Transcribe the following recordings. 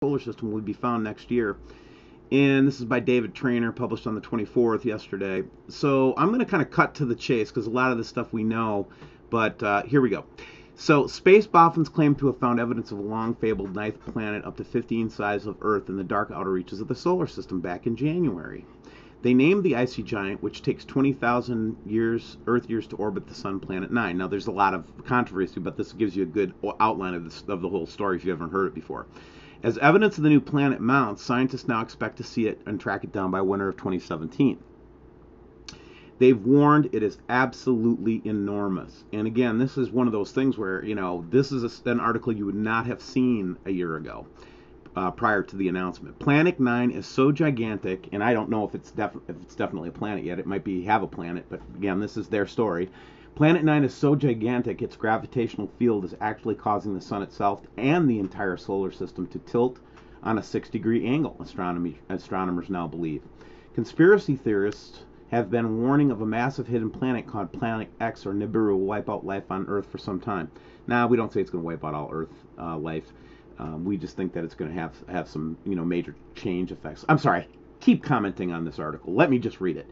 solar system will be found next year. And this is by David Trainer, published on the 24th yesterday. So I'm going to kind of cut to the chase because a lot of this stuff we know, but here we go. So space boffins claim to have found evidence of a long-fabled ninth planet up to 15 size of Earth in the dark outer reaches of the solar system back in January. They named the icy giant, which takes 20,000 Earth years to orbit the sun, Planet 9. Now, there's a lot of controversy, but this gives you a good outline of the whole story if you haven't heard it before. As evidence of the new planet mounts, scientists now expect to see it and track it down by winter of 2017. They've warned it is absolutely enormous. And again, this is one of those things where, this is an article you would not have seen a year ago. Prior to the announcement. Planet 9 is so gigantic, and I don't know if it's definitely a planet yet. It might have a planet, but again, this is their story. Planet 9 is so gigantic, its gravitational field is actually causing the sun itself and the entire solar system to tilt on a 6-degree angle, astronomers now believe. Conspiracy theorists have been warning of a massive hidden planet called Planet X, or Nibiru, will wipe out life on Earth for some time. Now, we don't say it's going to wipe out all Earth life. We just think that it's going to have some major change effects. I'm sorry, keep commenting on this article. Let me just read it.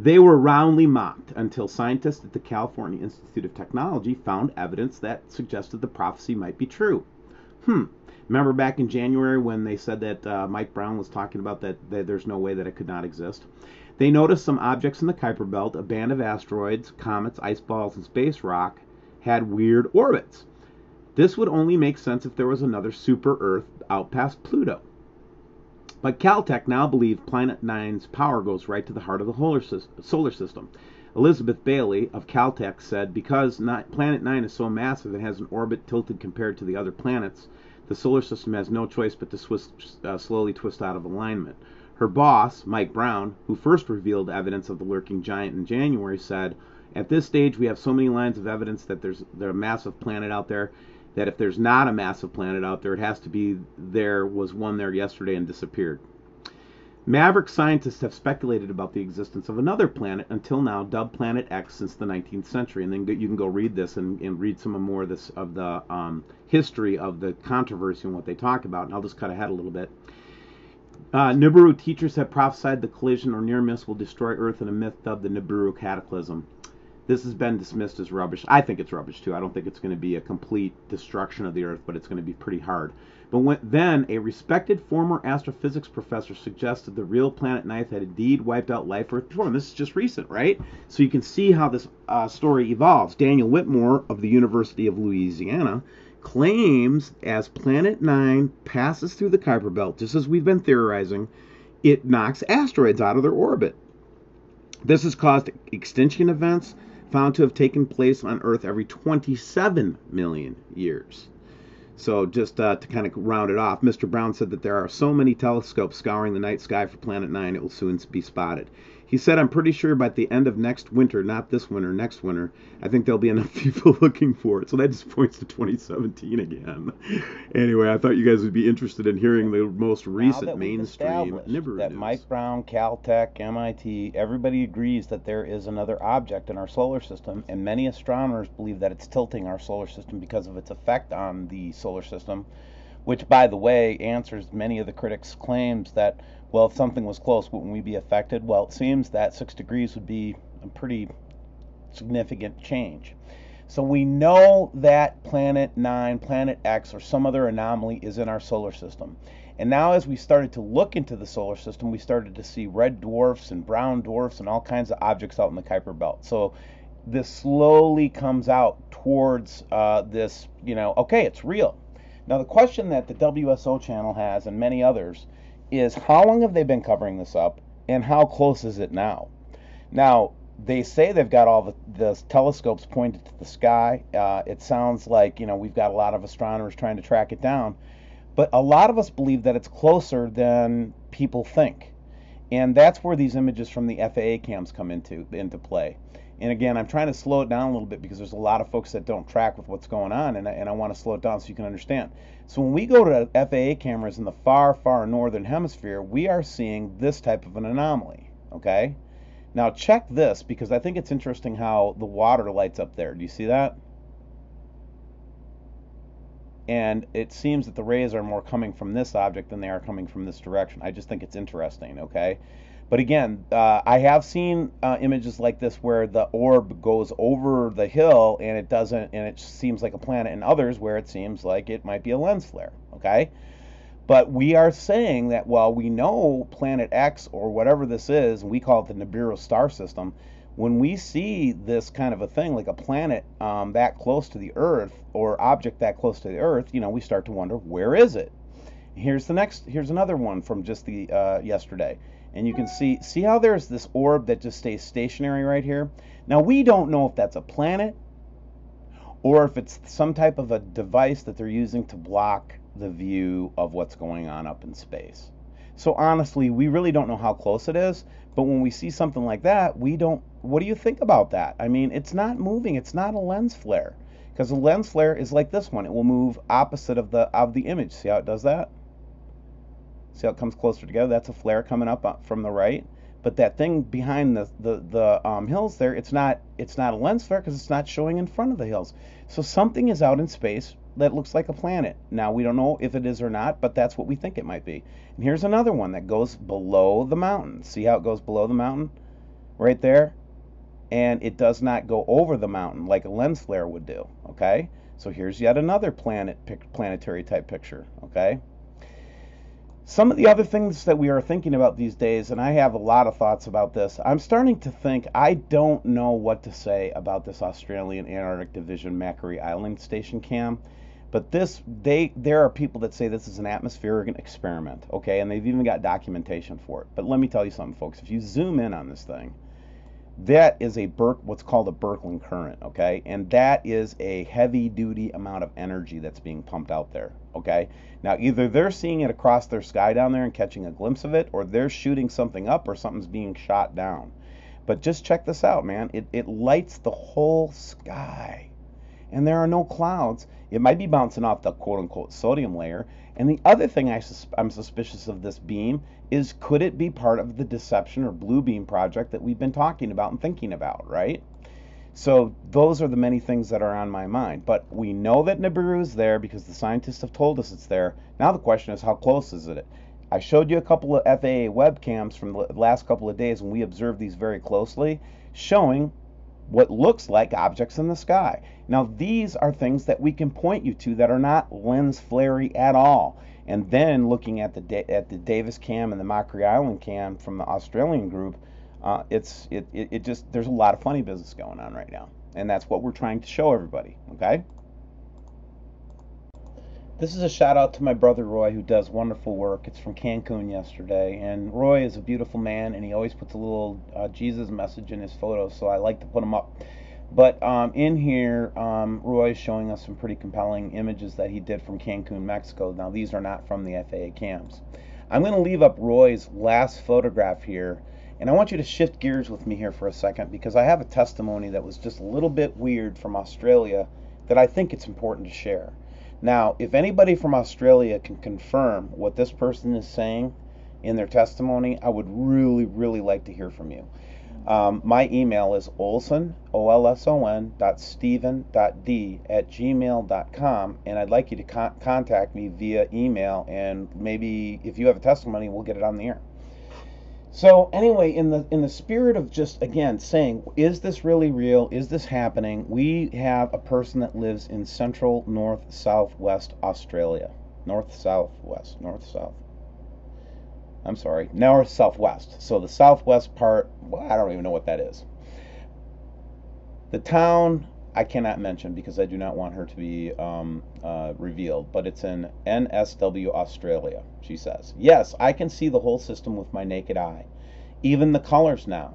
They were roundly mocked until scientists at the California Institute of Technology found evidence that suggested the prophecy might be true. Remember back in January when they said that Mike Brown was talking about that there's no way that it could not exist? They noticed some objects in the Kuiper Belt, a band of asteroids, comets, ice balls, and space rock, had weird orbits. This would only make sense if there was another super-Earth out past Pluto. But Caltech now believes Planet 9's power goes right to the heart of the solar system. Elizabeth Bailey of Caltech said, because Planet 9 is so massive and has an orbit tilted compared to the other planets, the solar system has no choice but to slowly twist out of alignment. Her boss, Mike Brown, who first revealed evidence of the lurking giant in January, said, at this stage we have so many lines of evidence that there's a massive planet out there that if there's not a massive planet out there, it has to be there was one there yesterday and disappeared. Maverick scientists have speculated about the existence of another planet until now, dubbed Planet X, since the 19th century. And then you can go read this and read some more of the history of the controversy and what they talk about. And I'll just cut ahead a little bit. Nibiru teachers have prophesied the collision or near miss will destroy Earth in a myth dubbed the Nibiru cataclysm. This has been dismissed as rubbish. I think it's rubbish too. I don't think it's going to be a complete destruction of the Earth, but it's going to be pretty hard. But then a respected former astrophysics professor suggested the real Planet 9 had indeed wiped out life Earth before. And this is just recent, right? So you can see how this story evolves. Daniel Whitmore of the University of Louisiana claims as Planet 9 passes through the Kuiper Belt, just as we've been theorizing, it knocks asteroids out of their orbit. This has caused extinction events found to have taken place on Earth every 27 million years. So just to kind of round it off, Mr. Brown said that there are so many telescopes scouring the night sky for Planet 9 it will soon be spotted. He said, I'm pretty sure by the end of next winter, not this winter, next winter, I think there'll be enough people looking for it. So that just points to 2017 again. Anyway, I thought you guys would be interested in hearing the most recent mainstream Nibiru that news. Mike Brown, Caltech, MIT, everybody agrees that there is another object in our solar system, and many astronomers believe that it's tilting our solar system because of its effect on the solar system, which, by the way, answers many of the critics' claims that, well, if something was close, wouldn't we be affected? Well, it seems that 6 degrees would be a pretty significant change. So we know that Planet 9, Planet X, or some other anomaly is in our solar system. And now as we started to look into the solar system, we started to see red dwarfs and brown dwarfs and all kinds of objects out in the Kuiper Belt. So this slowly comes out towards this, okay, it's real. Now the question that the WSO channel has, and many others, is how long have they been covering this up, and how close is it now? Now, they say they've got all the telescopes pointed to the sky. It sounds like, we've got a lot of astronomers trying to track it down. But a lot of us believe that it's closer than people think. And that's where these images from the FAA cams come into play. And again, I'm trying to slow it down a little bit because there's a lot of folks that don't track with what's going on, and I want to slow it down so you can understand. So when we go to FAA cameras in the far, far northern hemisphere, we are seeing this type of an anomaly, okay? Now check this, because I think it's interesting how the water lights up there. Do you see that? and it seems that the rays are more coming from this object than they are coming from this direction. I just think it's interesting, okay? But again, I have seen images like this where the orb goes over the hill and it doesn't, and it seems like a planet, and others where it seems like it might be a lens flare, okay? But we are saying that while we know planet X or whatever this is, and we call it the Nibiru star system, when we see this kind of a thing, like a planet that close to the Earth or object that close to the Earth, you know, we start to wonder, where is it? Here's another one from just the yesterday. And you can see how there's this orb that just stays stationary right here. Now, we don't know if that's a planet or if it's some type of a device that they're using to block the view of what's going on up in space. So honestly, we really don't know how close it is, but when we see something like that, what do you think about that? I mean, it's not moving, it's not a lens flare, because a lens flare is like this one. It will move opposite of the image. See how it does that? See how it comes closer together? That's a flare coming up from the right. But that thing behind the hills there, it's not a lens flare because it's not showing in front of the hills. So something is out in space that looks like a planet. Now, we don't know if it is or not, but that's what we think it might be. And here's another one that goes below the mountain. See how it goes below the mountain? Right there? And it does not go over the mountain like a lens flare would do, okay? So here's yet another planetary type picture, okay? Some of the other things that we are thinking about these days, and I have a lot of thoughts about this, I'm starting to think I don't know what to say about this Australian Antarctic Division Macquarie Island station cam. But there are people that say this is an atmospheric experiment, okay, and they've even got documentation for it. But let me tell you something, folks. If you zoom in on this thing, that is what's called a Birkeland current, okay, and that is a heavy-duty amount of energy that's being pumped out there, okay. Now, either they're seeing it across their sky down there and catching a glimpse of it, or they're shooting something up, or something's being shot down. But just check this out, man. It lights the whole sky, and there are no clouds. It might be bouncing off the quote-unquote sodium layer. And the other thing I'm suspicious of this beam is, could it be part of the deception or blue beam project that we've been talking about and thinking about, right? So those are the many things that are on my mind. But we know that Nibiru is there because the scientists have told us it's there. Now the question is, how close is it? I showed you a couple of FAA webcams from the last couple of days, and we observed these very closely, showing what looks like objects in the sky. Now, these are things that we can point you to that are not lens flary at all. And then looking at the Davis cam and the Macquarie Island cam from the Australian group, there's a lot of funny business going on right now, and that's what we're trying to show everybody. Okay. This is a shout out to my brother Roy, who does wonderful work. It's from Cancun yesterday, and Roy is a beautiful man, and he always puts a little Jesus message in his photos, so I like to put them up. But in here, Roy is showing us some pretty compelling images that he did from Cancun, Mexico. Now, these are not from the FAA cams. I'm going to leave up Roy's last photograph here, and I want you to shift gears with me here for a second, because I have a testimony that was just a little bit weird from Australia that I think it's important to share. Now, if anybody from Australia can confirm what this person is saying in their testimony, I would really, really like to hear from you. My email is olson, olson.steven.d@gmail.com, and I'd like you to contact me via email, and maybe if you have a testimony, we'll get it on the air. So anyway, in the spirit of just, again, saying, is this really real? Is this happening? We have a person that lives in central north-southwest Australia. North-southwest. North-southwest. So the southwest part, well, I don't even know what that is. The town I cannot mention because I do not want her to be revealed, but it's in NSW, Australia, she says. Yes, I can see the whole system with my naked eye, even the colors now.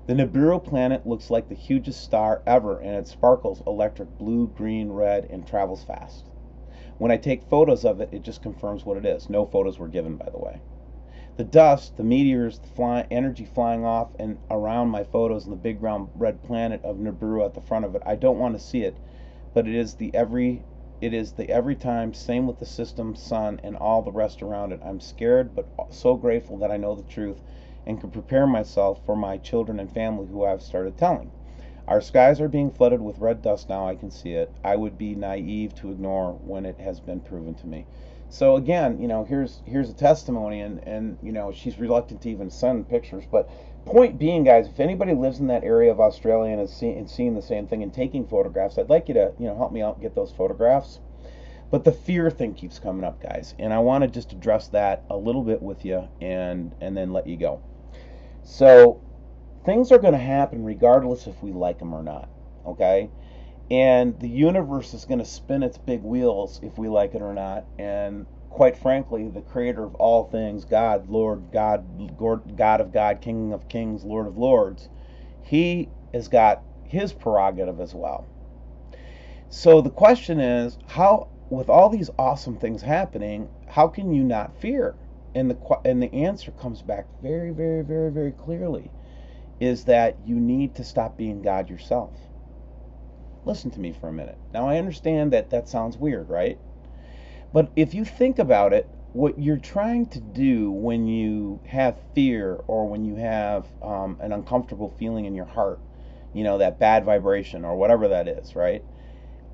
The Nibiru planet looks like the hugest star ever, and it sparkles electric blue, green, red, and travels fast. When I take photos of it, it just confirms what it is. No photos were given, by the way. The dust, the meteors, the energy flying off and around my photos, and the big round red planet of Nibiru at the front of it, I don't want to see it, but it is the every time, same with the system, sun, and all the rest around it. I'm scared, but so grateful that I know the truth and can prepare myself for my children and family who I've started telling. Our skies are being flooded with red dust now. I can see it. I would be naive to ignore when it has been proven to me. So again, here's a testimony, and she's reluctant to even send pictures. But point being, guys, if anybody lives in that area of Australia and is seeing the same thing and taking photographs, I'd like you to help me out and get those photographs. But the fear thing keeps coming up, guys, and I want to just address that a little bit with you, and then let you go. So things are going to happen regardless if we like them or not, okay? And the universe is going to spin its big wheels if we like it or not. And quite frankly, the creator of all things, God, Lord, God of God, King of kings, Lord of lords, he has got his prerogative as well. So the question is, how, with all these awesome things happening, how can you not fear? And the answer comes back very, very, very, very clearly, is that you need to stop being God yourself. Listen to me for a minute. Now, I understand that sounds weird, right? But if you think about it, what you're trying to do when you have fear, or when you have an uncomfortable feeling in your heart, that bad vibration or whatever that is, right?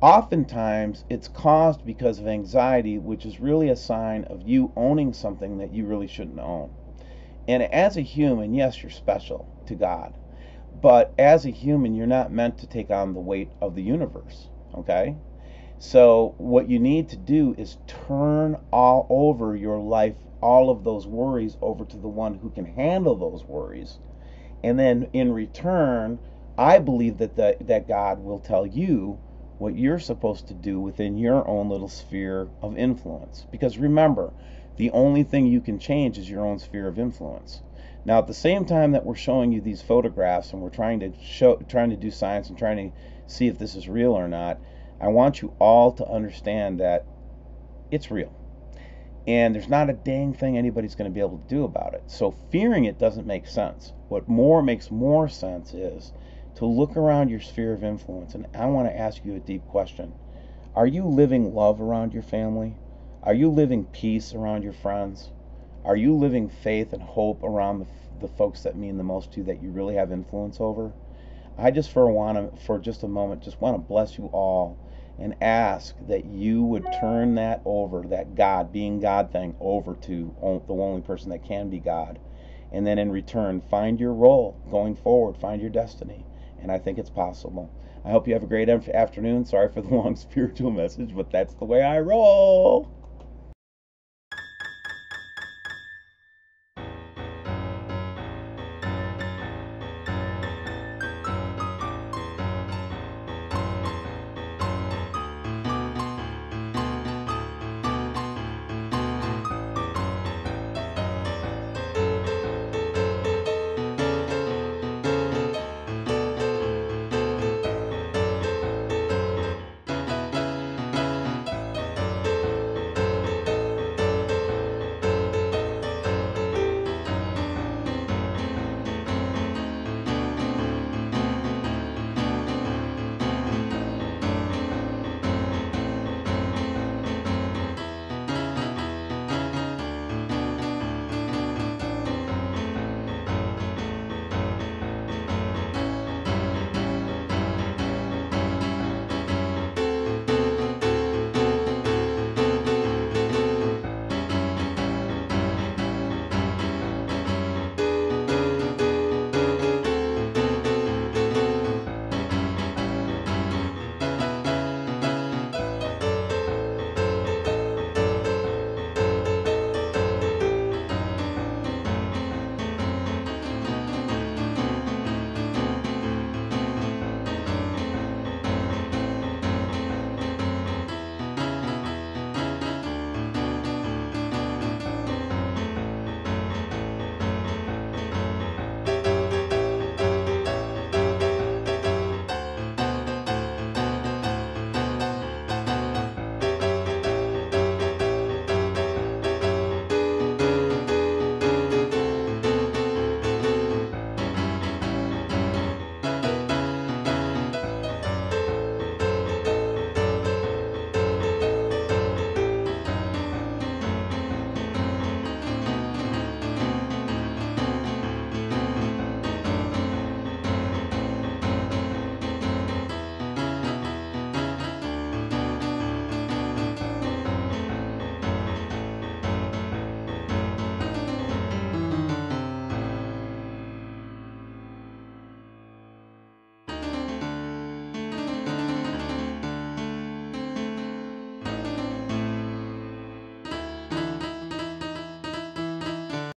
Oftentimes, it's caused because of anxiety, which is really a sign of you owning something that you really shouldn't own. And as a human, yes, you're special to God. But as a human, you're not meant to take on the weight of the universe, okay? So what you need to do is turn all over your life, all of those worries, over to the one who can handle those worries. And then in return, I believe that God will tell you what you're supposed to do within your own little sphere of influence. Because remember, the only thing you can change is your own sphere of influence. Now, at the same time that we're showing you these photographs and we're trying to do science and trying to see if this is real or not, I want you all to understand that it's real. And there's not a dang thing anybody's going to be able to do about it. So fearing it doesn't make sense. What makes more sense is to look around your sphere of influence. And I want to ask you a deep question. Are you living love around your family? Are you living peace around your friends? Are you living faith and hope around the folks that mean the most to you, that you really have influence over? I just for just a moment, just want to bless you all and ask that you would turn that over, that God, being God thing, over to the only person that can be God. And then in return, find your role going forward, find your destiny. And I think it's possible. I hope you have a great afternoon. Sorry for the long spiritual message, but that's the way I roll.